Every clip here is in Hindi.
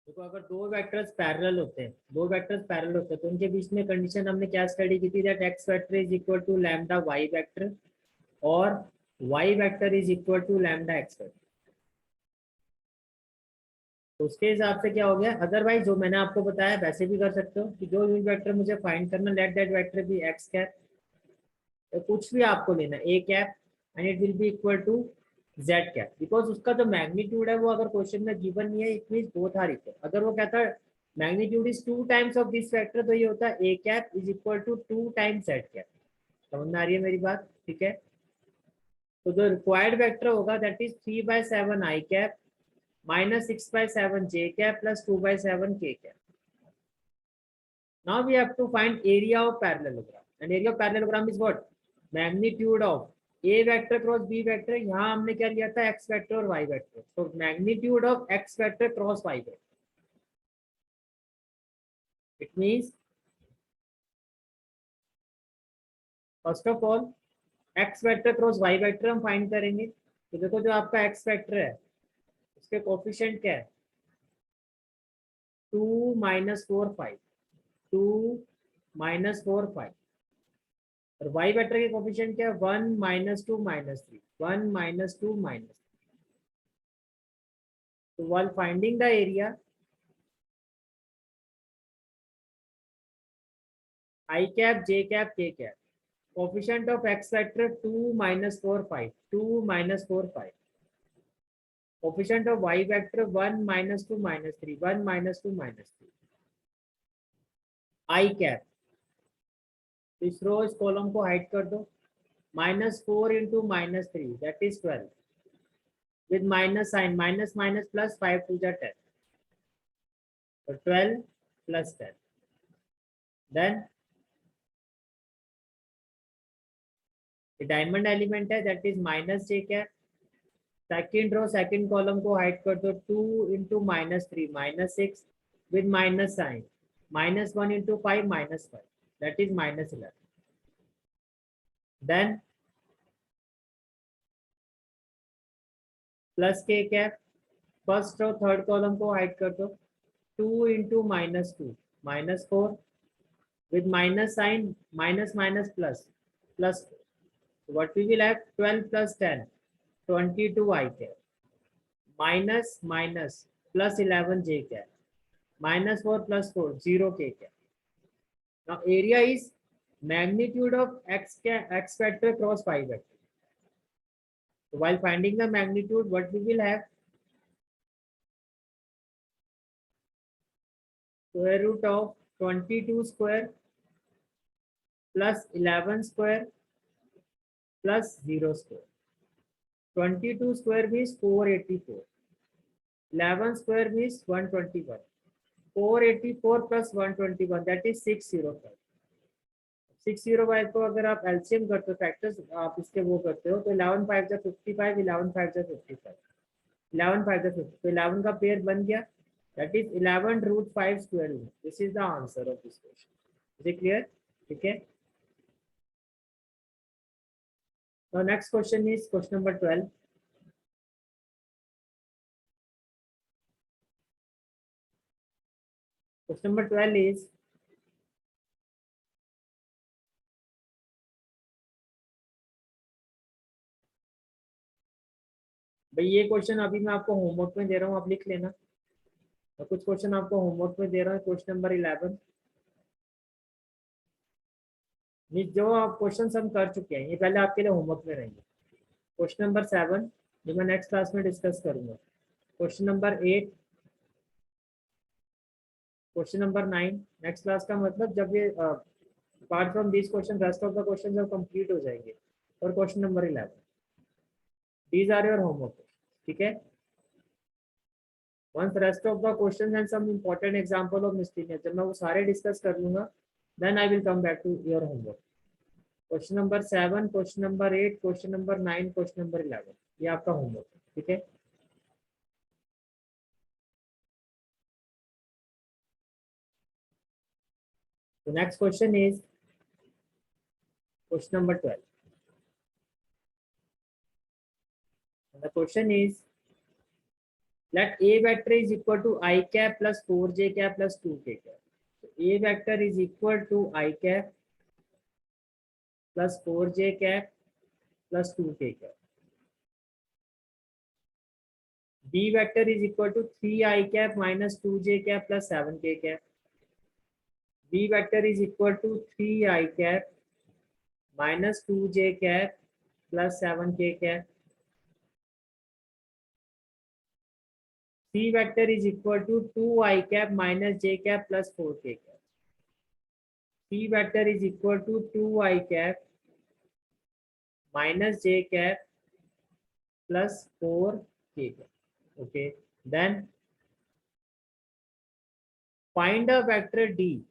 देखो अगर दो वेक्टर्स पैरेलल होते हैं तो उनके बीच में कंडीशन हमने क्या स्टडी की थी, that X vector is equal to lambda Y vector और Y vector is equal to lambda X vector. तो उसके हिसाब से क्या हो गया, अदरवाइज जो मैंने आपको बताया वैसे भी कर सकते हो कि जो यूनिट वेक्टर मुझे फाइंड करना, let that vector be X cap, तो कुछ भी आपको लेना A cap and it will be equal to Z cap, because उसका जो मैग्नीट्यूड है वो अगर क्वेश्चन में गिवन नहीं है, it means both are equal. अगर वो कहता है magnitude is 2 times of this vector, तो ये होता है A cap is equal to 2 times Z cap. समझ में आ रही है मेरी बात? ठीक है, तो जो रिक्वायर्ड वेक्टर होगा that is 3/7 I cap minus 6/7 j cap plus 2/7 k cap. Now we have to find area of parallelogram. And area of parallelogram is what? Magnitude of a vector cross b vector. यहाँ हमने क्या लिया था, x vector और y vector. So magnitude of x vector cross y vector. It means first of all x vector cross y vector हम find करेंगे। तो देखो जो आपका x vector है उसके कोफिशिएंट क्या है, 2 - 4 5, 2 - 4 5, और y वेक्टर के कोफिशिएंट क्या है, 1 - 2 - 3, 1 - 2 - 3। तो while finding the area, I cap, j cap, k cap, coefficient of x vector 2 - 4 5, 2 - 4 5, coefficient of y vector 1 - 2 - 3, 1 - 2 - 3, I cap, इस रो इस कॉलम को हाइड कर दो, -4 into -3 that is 12, with minus sign, minus minus plus 5 to the 10, so 12 plus 10, then diamond element है that is minus J cap, second row second column को हाइड कर दो, 2 into -3 -6 with minus sign, -1 into 5 -5 that is -11, then plus K cap, first row third column को हाइड कर दो, 2 into -2 -4 with minus sign, minus minus plus, plus what we will have, 12 plus 10 22 I cap, minus minus plus 11 j cap, -4 plus 4 0 k cap. Now area is magnitude of x vector cross y vector. So while finding the magnitude, what we will have, square root of 22 square plus 11 square plus 0 square. 22 square means 484, 11 square means 121, 484 plus 121 that is 605। 605 को अगर आप एलसीएम करते हो, फैक्टर्स आप इसके वो करते हो, तो 11 5 जा 55, 11 5 जा 55, 11 5 जा 50, तो 11 का पेयर बन गया, that is 11√5 square root. This is the answer of this question. Is it clear? ठीक है, तो next question is question number 12। Question number 12 is, भाई ये क्वेश्चन अभी मैं आपको होमवर्क में दे रहा हूँ, आप लिख लेना, और कुछ क्वेश्चन आपको होमवर्क में दे रहा हूँ। क्वेश्चन नंबर 11, जो आप क्वेश्चन हम कर चुके हैं ये पहले आपके लिए होमवर्क में रहेंगे। क्वेश्चन नंबर 7 जो मैं नेक्स्ट क्लास में डिस्कस करूंगा, question number 8, question number 9 next class का मतलब जब ये apart from this question rest of the question जब कंप्लीट हो जाएंगे, और question number 11, these are your homework. ठीक है, once rest of the question and some important example of mistake, जब मैं वो सारे डिस्कस कर लूंगा, then I will come back to your homework. Question number 7, question number 8, question number 9, question number 11, ये आपका होमवर्क है। ठीक है, तो next question is question number 12। The question is, let A vector is equal to I cap plus 4j cap plus 2k cap. So A vector is equal to I cap plus 4j cap plus 2k cap. B vector is equal to 3I cap minus 2j cap plus 7k cap. B vector is equal to 3I cap minus 2j cap plus 7k cap. C vector is equal to 2I cap minus j cap plus 4k cap. C vector is equal to 2I cap minus j cap plus 4k cap. Okay, then find a vector D.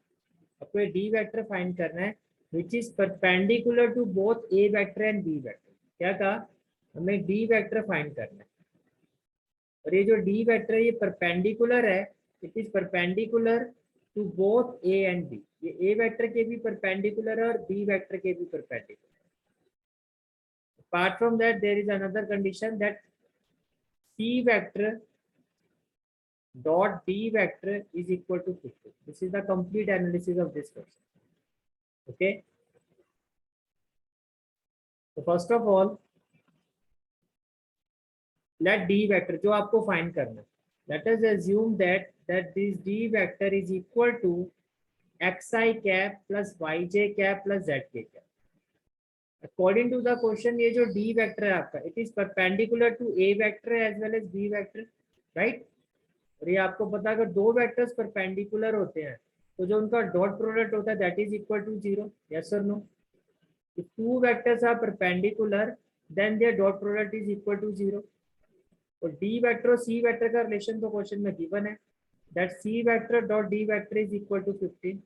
आपको D vector find करना है which is perpendicular to both A vector and B vector. क्या कहा, हमें D vector find करना है और ये जो D vector है ये perpendicular है, it is perpendicular to both A and B. ये A vector के भी perpendicular है और B vector के भी perpendicular. Apart from that, there is another condition that C vector dot D vector is equal to 50. This is the complete analysis of this question. Okay. So first of all, let D vector जो आपको find करना है, let us assume that this D vector is equal to xi cap plus yj cap plus zk cap. According to the question, ये जो D vector है आपका, it is perpendicular to A vector as well as B vector, right? और ये आपको पता है अगर दो वेक्टर्स परपेंडिकुलर होते हैं तो जो उनका डॉट प्रोडक्ट होता है that is equal to 0. Yes और no? If two vectors are perpendicular, then their dot product is equal to 0. और D vector और C vector का रिलेशन तो क्वेश्चन में गिवन है that C vector dot D vector is equal to 15.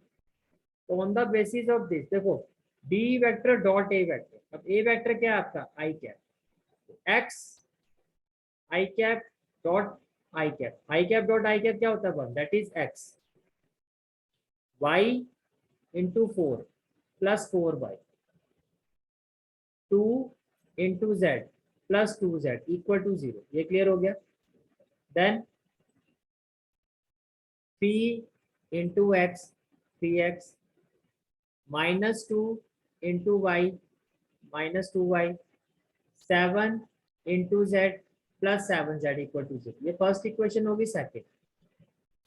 तो on the basis of this देखो D vector dot A vector, अब A vector क्या है आपका I cap, X I cap dot I cap dot I cap क्या होता है, that is X y into 4 plus 4y 2 into z plus 2z equal to 0. ये क्लियर हो गया. Then 3 into x 3x minus 2 into y minus 2y 7 into z plus 7z equal to 0. ये फर्स्ट इक्वेशन होगी. Second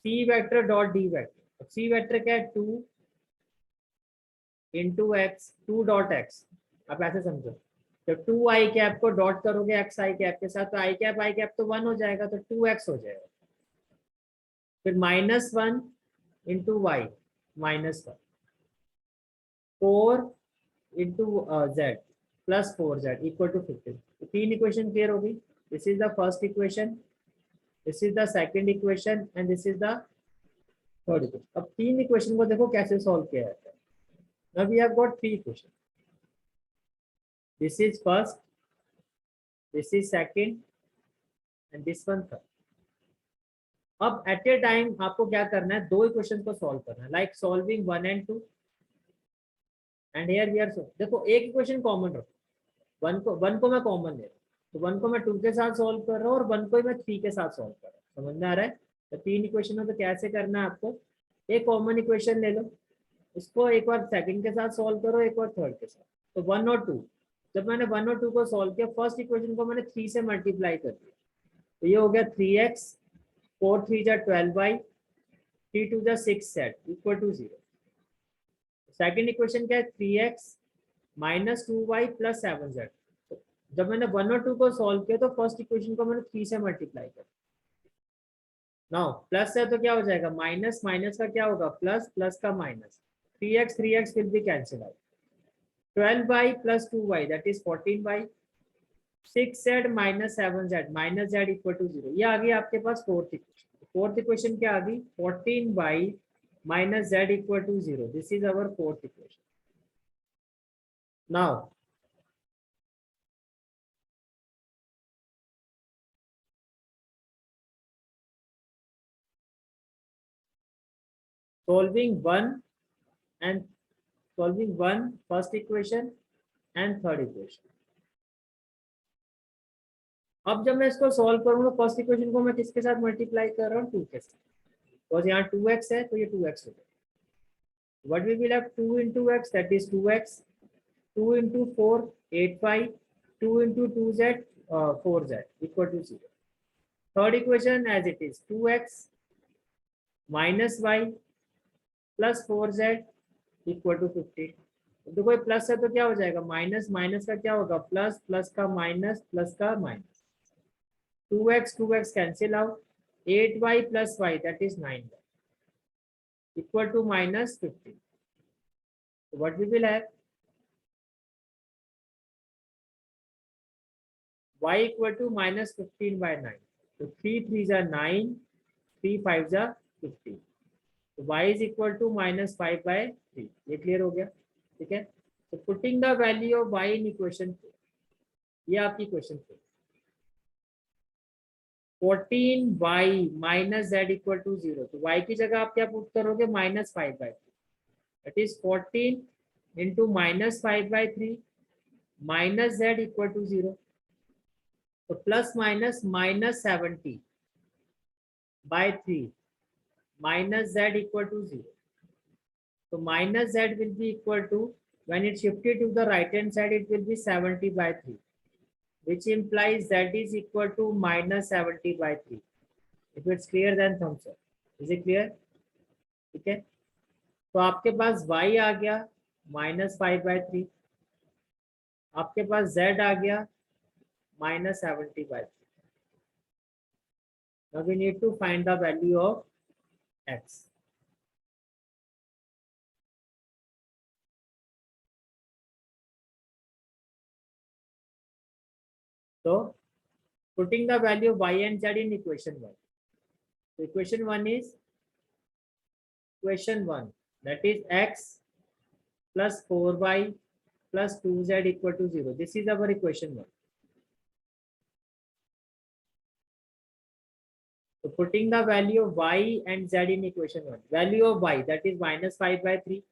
C vector dot D vector. अब C वेक्टर क्या है 2 into x 2 डॉट x. आप ऐसे समझो तो 2i कैप को डॉट करोगे x i कैप के साथ तो i कैप तो 1 हो जाएगा तो 2x हो जाएगा. फिर -1 into y -1 4 into z plus 4z equal to 15. तो तीन इक्वेशन क्लियर होगी. This is the first equation, this is the second equation and this is the third equation. अब तीन इक्वेशन को देखो कैसे सॉल्व किया जाता है. Now we have got three equations. This is first, this is second and this one third. अब एट ए टाइम आपको क्या करना है, दो इक्वेशन को सॉल्व करना है like solving 1 and 2 and here we are. देखो एक इक्वेशन कॉमन रखो, वन को मैं कॉमन ले रहा हूँ तो 1 को मैं 2 के साथ सॉल्व कर रहा हूँ और 1 को मैं 3 के साथ सॉल्व कर रहा हूँ. समझ में आ रहा है? तो तीन इक्वेशन हो तो कैसे करना है आपको, एक कॉमन इक्वेशन ले लो, उसको एक बार सेकंड के साथ सॉल्व करो, एक बार थर्ड के साथ. तो 1 और 2, जब मैंने 1 और 2 को सॉल्व किया फर्स्ट इक्वेशन को मैंने 3 से मल्टीप्लाई कर दिया तो ये हो गया 3x 4 3 जा 12y 3 2 जा 6z equal to 0. Second equation क्या है 3x minus 2y plus 7z. जब मैंने 1 और 2 को सॉल्व किया तो फर्स्ट इक्वेशन को मैंने 3 से मल्टीप्लाई कर. नाउ प्लस है तो क्या हो जाएगा माइनस, माइनस का क्या होगा प्लस, प्लस का minus. 3x will be cancel out. 12y plus 2y that is 14y 6z minus 7z minus z equal to 0. ये आ गई आपके पास फोर्थ इक्वेशन. फोर्थ इक्वेशन क्या आ गई 14y minus z equal to 0. This is our fourth equation. Now solving one first equation and third equation. अब जब मैं इसको सॉल्व करूंगा फर्स्ट इक्वेशन को मैं किसके साथ मल्टीप्लाई कर रहा हूँ, 2 के साथ, बिकॉज यहाँ 2x है तो ये 2x हो गया। What we will have 2 into x, that is 2x, 2 into 4 8y, 2 into 2z 4z equal to 0. Third equation as it is 2x minus y plus 4z equal to 15. देखो ये प्लस है तो क्या हो जाएगा, माइनस माइनस का क्या होगा प्लस, प्लस का माइनस, प्लस का minus, 2x cancel out, 8y plus y that is 9y equal to minus 15. So what we will have, y equal to minus 15 by 9. So 3 3s are 9, 3 5s are 15. So y is equal to minus 5 by 3. ये क्लियर हो गया, ठीक है। So putting the value of y in equation 4, ये आपकी equation 4, 14y minus z equal to 0. तो y की जगह आप क्या पुट करोगे, minus 5 by 3. That is 14 into minus 5 by 3 minus z equal to 0. So plus minus minus 70 by 3 minus z equal to 0. So minus z will be equal to, when it shifted to the right hand side, it will be 70 by 3, which implies z is equal to minus 70 by 3. If it's clear, then thumbs up. Is it clear? ठीक है, तो आपके पास y आ गया minus 5 by 3, आपके पास z आ गया minus 70 by 3. Now we need to find the value of x. So putting the value of y and z in equation 1. So equation 1 is equation 1, that is x plus 4y plus 2z equal to 0. This is our equation 1. So putting the value of y and z in equation 1. Value of y, that is minus 5 by 3.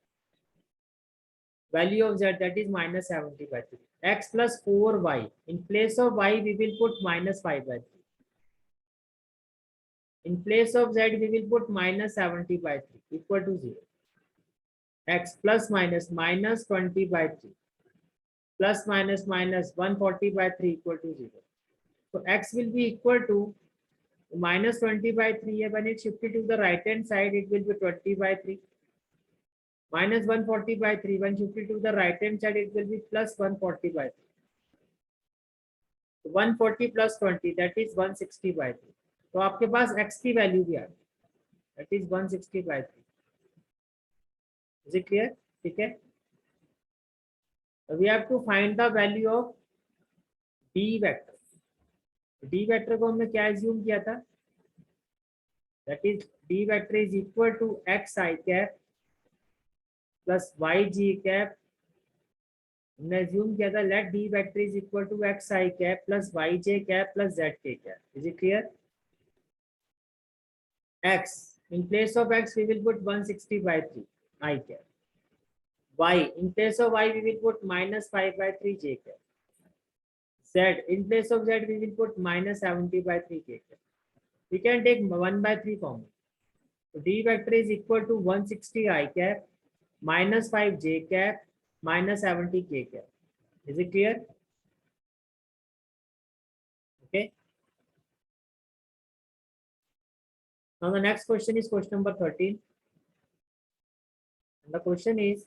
Value of z, that is minus 70 by 3. X plus 4y. In place of y, we will put minus 5 by 3. In place of z, we will put minus 70 by 3 equal to 0. X plus minus minus 20 by 3 plus minus minus 140 by 3 equal to 0. So x will be equal to minus 20 by 3. When it shifted to the right hand side, it will be 20 by 3. Minus 140 by 3. When shifted to the right hand side, it will be plus 140 by 3. 140 plus 20, that is 160 by 3. तो आपके पास x की वैल्यू भी आ गई, that is 160 by 3. Is it clear? ठीक है, we have to find the value of d vector. d vector को हमने क्या assume किया था, that is d vector is equal to x I cap plus y g cap. हमने assume किया था let d vector is equal to x I cap plus y j cap plus z k cap. Is it clear? X, in place of x we will put 160 by 3 I cap. Y, in place of y we will put minus 5 by 3 j cap. Z, in place of z we will put minus 70 by 3 k cap. We can take 1 by 3 common. So d vector is equal to 160 I cap minus 5 j cap minus 70 k cap. Is it clear? Okay. Now the next question is question number 13. And the question is,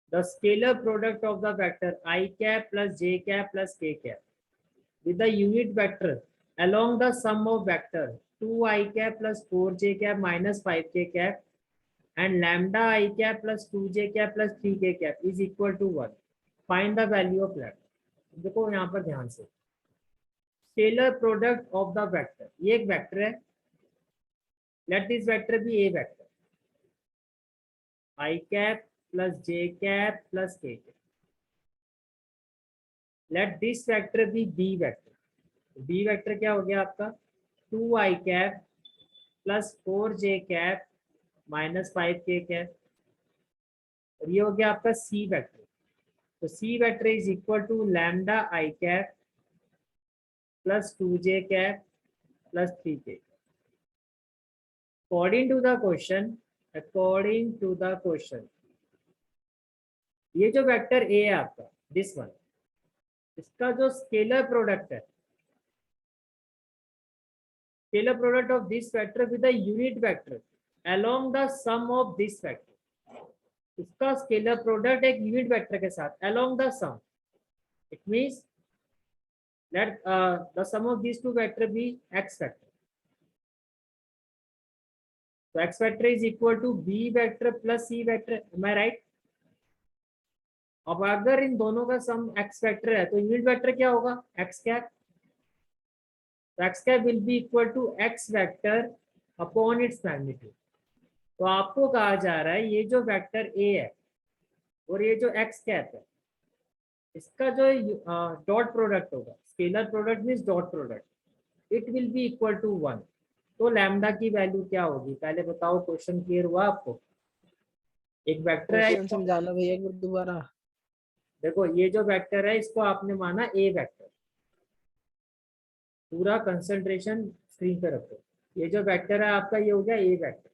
the scalar product of the vector I cap plus j cap plus k cap with the unit vector along the sum of vector 2 I cap plus 4 j cap minus 5 k cap and lambda I cap plus 2 j cap plus 3 k cap is equal to 1. Find the value of lambda. देखो यहाँ पर ध्यान से, scalar product of the vector, ये एक वेक्टर है, let this vector be a vector I cap plus j cap plus k cap. Let this vector be b vector. b vector क्या हो गया आपका, 2 I cap plus 4 j cap minus 5 k cap, और ये हो गया आपका c वेक्टर. तो C vector is equal to lambda I cap plus 2j cap plus 3k. According to the question, ये जो वेक्टर A है आपका, दिस वन, इसका जो स्केलर प्रोडक्ट है, scalar product of this vector with the unit vector along the sum of this vector, इसका स्केलर प्रोडक्ट एक यूनिट वेक्टर के साथ along the sum, it means let the sum of these two vector be x vector. So x vector is equal to b vector plus c vector. Am I right? अब अगर इन दोनों का सम x वेक्टर है तो यूनिट वेक्टर क्या होगा? x cap. तो x cap will be equal to x vector upon its magnitude. तो आपको कहा जा रहा है ये जो वेक्टर a है और ये जो x कैप है, इसका जो डॉट प्रोडक्ट होगा, scalar product means dot product, it will be equal to 1. तो लैम्डा की वैल्यू क्या होगी? पहले बताओ, क्वेश्चन क्लियर हुआ आपको? एक वेक्टर है, समझाना भैया एक बार दोबारा. देखो ये जो वेक्टर है इसको आपने माना ए वेक्टर. पूरा कंसंट्रेशन स्क्रीन पे रखो. ये जो वेक्टर है आपका ये हो गया ए वेक्टर.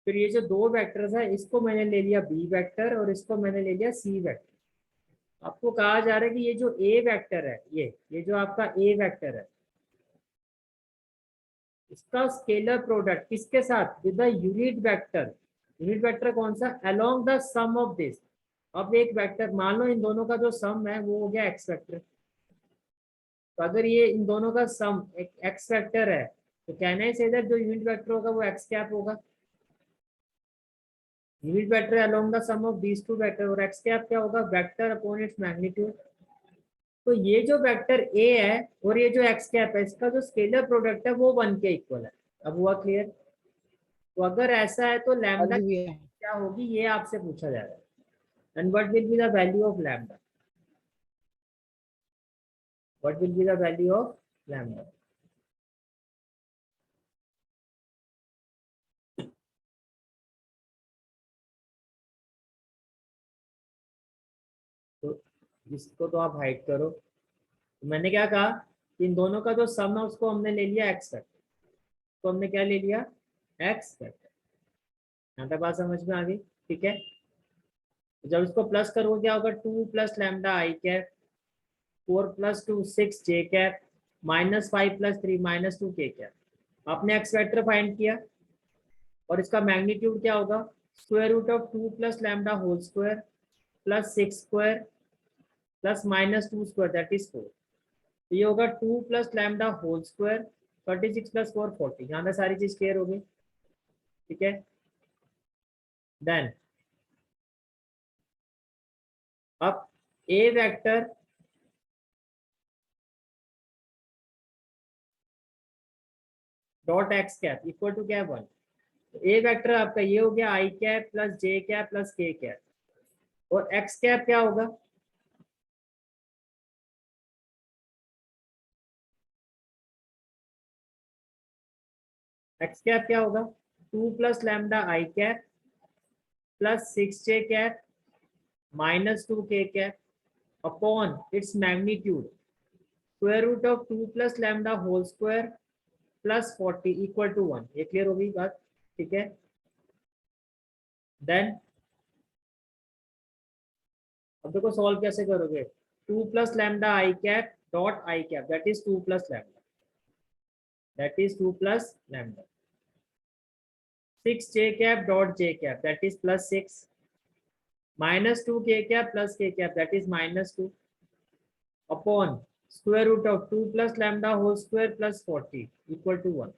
फिर ये जो दो वेक्टर्स है इसको मैंने ले लिया बी वेक्टर और इसको मैंने ले लिया सी वेक्टर. आपको कहा जा रहा है कि ये जो ए वेक्टर है, ये जो आपका ए वेक्टर है, इसका स्केलर प्रोडक्ट किसके साथ? With the unit vector. Unit vector कौन सा? Along the sum of this. अब एक वेक्टर मान लो इन दोनों का जो सम है वो हो गया एक्स वेक्टर. तो अगर ये इन दोनों का सम एक एक्स वेक्टर है तो कहना है से जो यूनिट वेक्टर होगा वो एक्स कैप होगा. Unit vector along the sum of these two vector, और एक्स कैप क्या होगा? Vector upon its magnitude. तो ये जो वेक्टर ए है और ये जो एक्स कैप है, इसका जो स्केलर प्रोडक्ट है वो 1 के इक्वल है. अब हुआ क्लियर? तो अगर ऐसा है तो लैम्डा क्या होगी ये आपसे पूछा जा रहा है. And what will be the value of lambda? What will be the value of lambda? तो इसको तो आप हाइड करो. तो मैंने क्या कहा कि इन दोनों का जो सम है उसको हमने ले लिया एक्स वेक्टर. तो हमने क्या ले लिया? X vector. यहाँ तक बात समझ में आ गई? ठीक है. जब इसको प्लस करोगे क्या होगा? 2 plus lambda I cap, 4 plus 2 6 J cap, -5 plus 3 -2 K cap. आपने एक्स वेक्टर फाइंड किया और इसका मैग्नीट्यूड क्या होगा? Square root of 2 plus lambda whole square plus 6 square plus -2 square, that is 4. तो ये होगा 2 plus lambda whole square, 36 plus 4 40. यहाँ पे सारी चीज क्लियर हो गई? ठीक है. देन अब A vector dot X cap equal to क्या? 1. तो ए वेक्टर आपका ये हो गया I cap plus J cap plus K cap, और एक्स कैप क्या होगा? एक्स कैप क्या होगा? 2 plus lambda I cap plus 6 J cap -2 K cap upon its magnitude square root of 2 plus lambda whole square plus 40 equal to 1. ये क्लियर हो गई बात? ठीक है. देन अब देखो सॉल्व कैसे करोगे? 2 plus lambda I cap dot I cap, that is 2 plus lambda, that is 2 plus lambda. 6 J cap dot J cap, that is plus 6, -2 K cap plus K cap, that is -2 upon square root of 2 plus lambda whole square plus 40 equal to 1.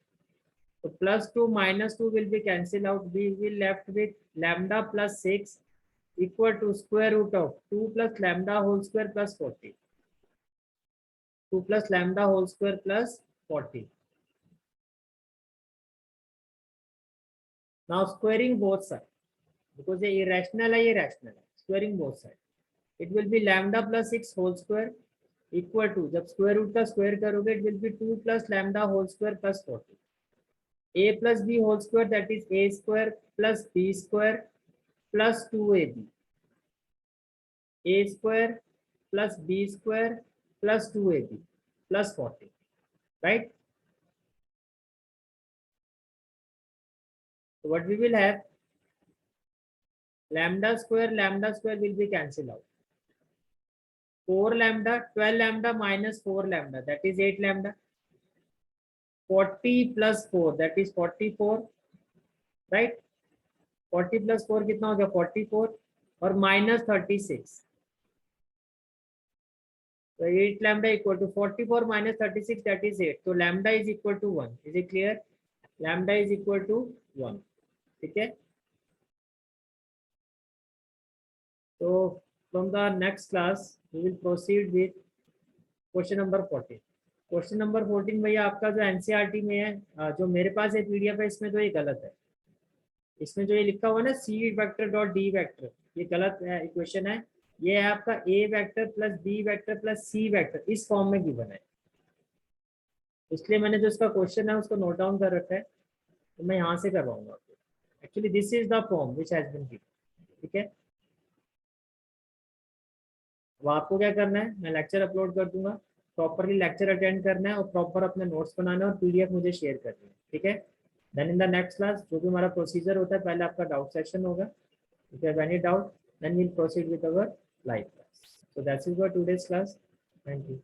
So plus 2 minus 2 will be cancelled out. We will left with lambda plus 6 equal to square root of 2 plus lambda whole square plus 40. 2 plus lambda whole square plus 40. Now squaring both sides, because ये irrational है, ये rational है. Squaring both sides, it will be lambda plus 6 whole square equal to, जब स्क्वायर रूट का स्क्वायर करोगे it will be 2 plus lambda whole square plus 40. A plus b whole square, that is a square plus b square plus 2ab. a square plus b square plus 2ab plus 40, right? So what we will have, lambda square will be cancelled out. 4 lambda, 12 lambda minus 4 lambda, that is 8 lambda. 40 plus 4, that is 44, right? 40 plus 4 कितना हो गया 44 और minus 36. So 8 lambda equal to 44 minus 36, that is 8. So lambda is equal to 1. Is it clear? Lambda is equal to 1. ठीक है? So from the next class we will proceed with question number 14. Question number 14 भैया आपका जो एनसीईआरटी में है, जो मेरे पास है पीडीएफ है, इसमें तो ये गलत है. इसमें जो ये लिखा हुआ है ना C vector dot D vector, ये गलत है, इक्वेशन है. ये है आपका A vector plus B vector plus C vector, इस फॉर्म में गिवन है. इसलिए मैंने जो इसका क्वेश्चन है उसको नोट डाउन कर रखा है, तो मैं यहाँ से करवाऊंगा. Actually this is the form which has been given. ठीक है, अब आपको क्या करना है, मैं लेक्चर अपलोड कर दूंगा, प्रॉपरली लेक्चर अटेंड करना है और प्रॉपर अपने नोट्स बनाना है और पीडीएफ मुझे शेयर करनी है. ठीक है, then in the next class जो भी हमारा प्रोसीजर होता है, पहले आपका डाउट सेशन होगा. If you have any doubt then we will proceed with our live class. So that's it for today's class. Thank you.